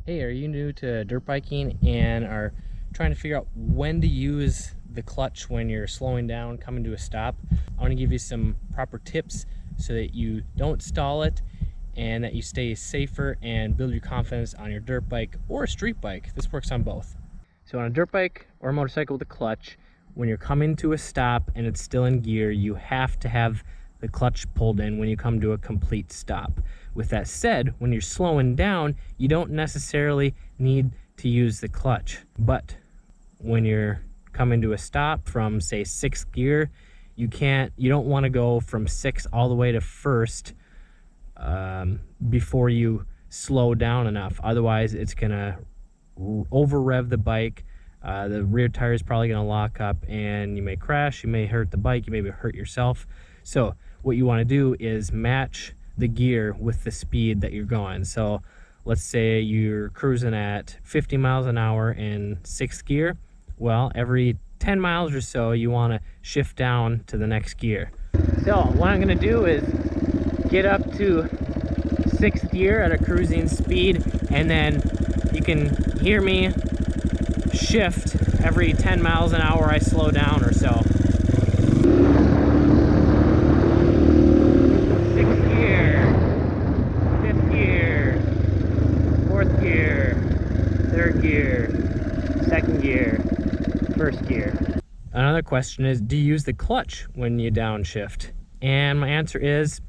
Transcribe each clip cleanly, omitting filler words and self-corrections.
Hey, are you new to dirt biking and are trying to figure out when to use the clutch when you're slowing down, coming to a stop? I want to give you some proper tips so that you don't stall it and that you stay safer and build your confidence on your dirt bike or a street bike. This works on both. So on a dirt bike or a motorcycle with a clutch, when you're coming to a stop and it's still in gear, you have to have the clutch pulled in when you come to a complete stop. With that said, when you're slowing down, you don't necessarily need to use the clutch. But when you're coming to a stop from, say, 6th gear, you don't want to go from 6 all the way to 1st before you slow down enough. Otherwise, it's gonna over rev the bike. The rear tire is probably going to lock up and you may crash, you may hurt the bike, you may hurt yourself. So what you want to do is match the gear with the speed that you're going. So let's say you're cruising at 50 miles an hour in 6th gear. Well, every 10 miles or so you want to shift down to the next gear. So what I'm going to do is get up to 6th gear at a cruising speed, and then you can hear me shift every 10 miles an hour I slow down or so. 6th gear, 5th gear, 4th gear, 3rd gear, 2nd gear, 1st gear. Another question is, do you use the clutch when you downshift? And my answer is,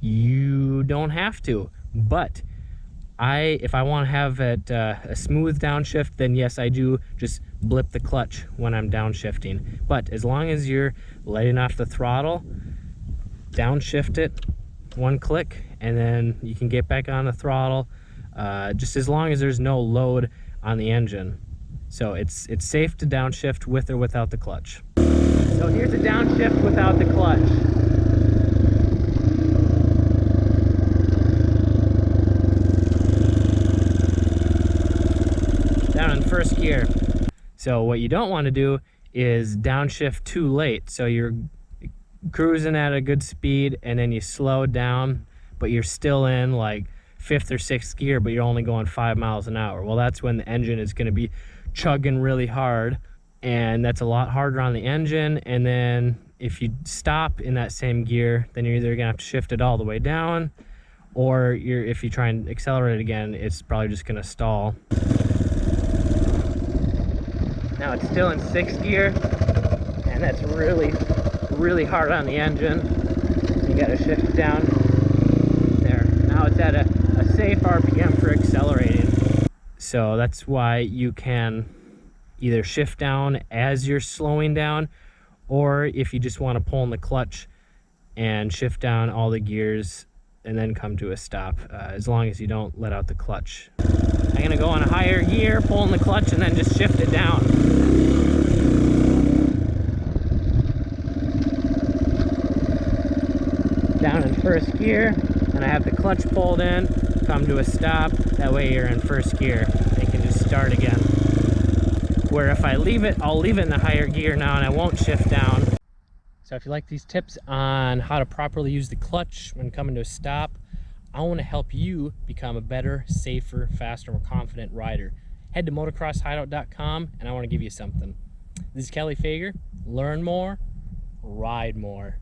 you don't have to. But if I want to have it a smooth downshift, then yes, I do just blip the clutch when I'm downshifting. But as long as you're letting off the throttle, downshift it one click, and then you can get back on the throttle, just as long as there's no load on the engine. So it's safe to downshift with or without the clutch. So here's a downshift without the clutch. Down in 1st gear. So what you don't want to do is downshift too late. So you're cruising at a good speed and then you slow down, but you're still in like 5th or 6th gear, but you're only going 5 miles an hour. Well, that's when the engine is going to be chugging really hard, and that's a lot harder on the engine. And then if you stop in that same gear, then you're either gonna have to shift it all the way down, or if you try and accelerate again, it's probably just gonna stall. Now it's still in 6th gear, and that's really hard on the engine. You gotta shift down there. Now it's at a safe RPM for accelerating. So that's why you can either shift down as you're slowing down, or if you just want to pull in the clutch and shift down all the gears and then come to a stop, as long as you don't let out the clutch. I'm going to go on a higher gear, pull in the clutch, and then just shift it down. Down in 1st gear, and I have the clutch pulled in, come to a stop. That way you're in 1st gear. You can just start again. Where if I leave it, I'll leave it in the higher gear now and I won't shift down. So if you like these tips on how to properly use the clutch when coming to a stop, I want to help you become a better, safer, faster, more confident rider. Head to motocrosshideout.com and I want to give you something. This is Kelly Fager. Learn more, ride more.